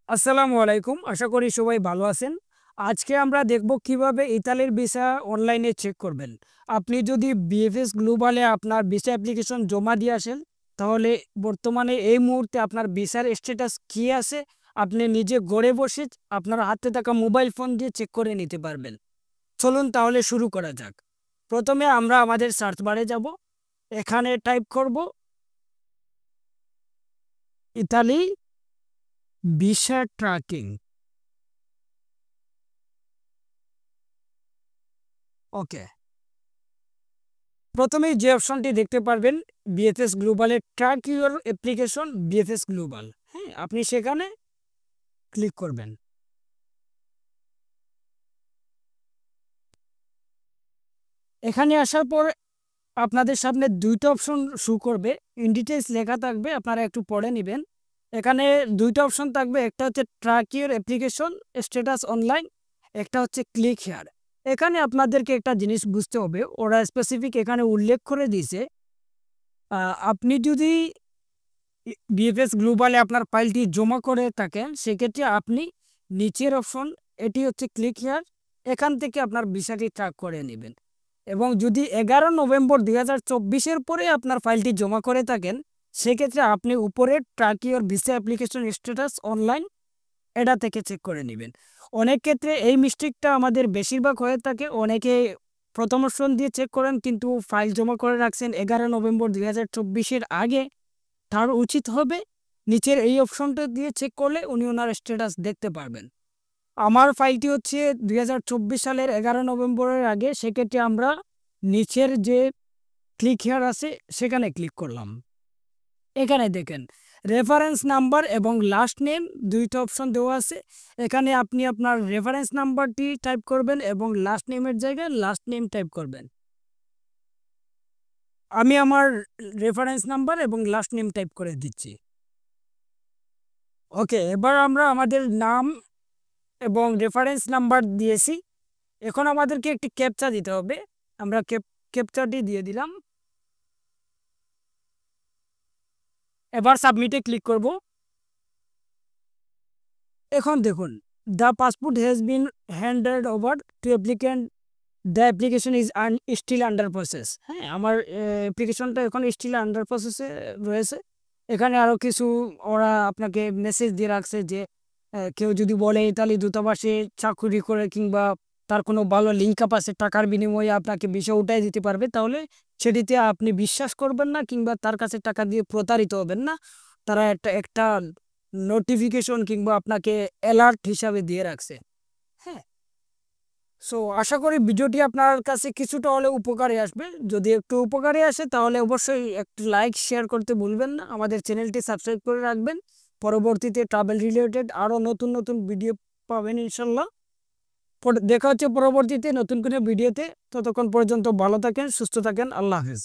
আসসালামু আলাইকুম। আশা করি সবাই ভালো আছেন। আজকে আমরা দেখব কিভাবে ইতালির ভিসা অনলাইনে চেক করবেন। আপনি যদি বিএফএস গ্লোবালে আপনার ভিসা অ্যাপ্লিকেশন জমা দিয়ে আসেন, তাহলে বর্তমানে এই মুহূর্তে আপনার ভিসার স্ট্যাটাস কী আছে, আপনি নিজে ঘরে বসে আপনার হাতে থাকা মোবাইল ফোন দিয়ে চেক করে নিতে পারবেন। চলুন তাহলে শুরু করা যাক। প্রথমে আমরা আমাদের সার্চ বারে যাব। এখানে টাইপ করব ইতালি ভিসা ট্র্যাকিং। ওকে, প্রথমেই যে অপশনটি দেখতে পারবেন বিএফএস গ্লোবালের track your application BFS global. হ্যাঁ, আপনি সেখানে ক্লিক করবেন। এখানে আসার পর আপনাদের সামনে দুইটা অপশন শো করবে। ইন ডিটেলস লেখা থাকবে, আপনারা একটু পড়ে নেবেন। এখানে দুইটা অপশন থাকবে, একটা হচ্ছে track your application status online, একটা হচ্ছে ক্লিক হেয়ার। এখানে আপনাদেরকে একটা জিনিস বুঝতে হবে, ওরা স্পেসিফিক এখানে উল্লেখ করে দিয়েছে আপনি যদি বিএফএস গ্লোবালে আপনার ফাইলটি জমা করে থাকেন, সেক্ষেত্রে আপনি নিচের অপশন, এটি হচ্ছে ক্লিক হেয়ার, এখান থেকে আপনার ভিসাটি ট্র্যাক করে নেবেন। এবং যদি 11 নভেম্বর 2024 পরে আপনার ফাইলটি জমা করে থাকেন, সেক্ষেত্রে আপনি উপরে track your visa application status online এটা থেকে চেক করে নেবেন। অনেক ক্ষেত্রে এই মিস্টেকটা আমাদের বেশিরভাগ হয়ে থাকে। অনেকে প্রথম অপশন দিয়ে চেক করেন, কিন্তু ফাইল জমা করে রাখছেন 11 নভেম্বর 2024 আগে। তার উচিত হবে নিচের এই অপশনটা দিয়ে চেক করলে উনি ওনার স্ট্যাটাস দেখতে পারবেন। আমার ফাইলটি হচ্ছে 2024 সালের 11 নভেম্বরের আগে, সেক্ষেত্রে আমরা নিচের যে ক্লিক হেয়ার আছে সেখানে ক্লিক করলাম। এখানে দেখেন রেফারেন্স নাম্বার এবং লাস্ট নেম দুইটা অপশন দেওয়া আছে। এখানে আপনি আপনার রেফারেন্স নাম্বারটি টাইপ করবেন এবং লাস্ট নেমের জায়গায় লাস্ট নেম টাইপ করবেন। আমি আমার রেফারেন্স নাম্বার এবং লাস্ট নেম টাইপ করে দিচ্ছি। ওকে, এবার আমরা আমাদের নাম এবং রেফারেন্স নাম্বার দিয়েছি। এখন আমাদেরকে একটি ক্যাপচা দিতে হবে। আমরা ক্যাপচাটি দিয়ে দিলাম। এবার সাবমিটে ক্লিক করব। এখন দেখুন, the passport has been handed over to applicant, the application is still under process. হ্যাঁ, আমার অ্যাপ্লিকেশনটা এখন স্টিল আন্ডার প্রসেসে রয়েছে। এখানে আরও কিছু ওরা আপনাকে মেসেজ দিয়ে রাখছে যে কেউ যদি বলে ইতালি দূতাবাসে চাকুরি করে কিংবা তার কোনো ভালো লিঙ্ক আপ আছে, টাকার বিনিময়ে আপনাকে বিষয় উঠাই দিতে পারবে, তাহলে সেটিতে আপনি বিশ্বাস করবেন না কিংবা তার কাছে টাকা দিয়ে প্রতারিত হবেন না। তারা একটা একটা নোটিফিকেশন কিংবা আপনাকে অ্যালার্ট হিসাবে দিয়ে রাখছে। হ্যাঁ, সো আশা করি ভিডিওটি আপনার কাছে কিছুটা হলে উপকারে আসবে। যদি একটু উপকারে আসে তাহলে অবশ্যই একটু লাইক শেয়ার করতে ভুলবেন না। আমাদের চ্যানেলটি সাবস্ক্রাইব করে রাখবেন। পরবর্তীতে ট্রাভেল রিলেটেড আরও নতুন নতুন ভিডিও পাবেন ইনশাল্লাহ। দেখা হচ্ছে পরবর্তীতে নতুন কোনো ভিডিওতে। ততক্ষণ পর্যন্ত ভালো থাকেন, সুস্থ থাকেন। আল্লাহ হাফেজ।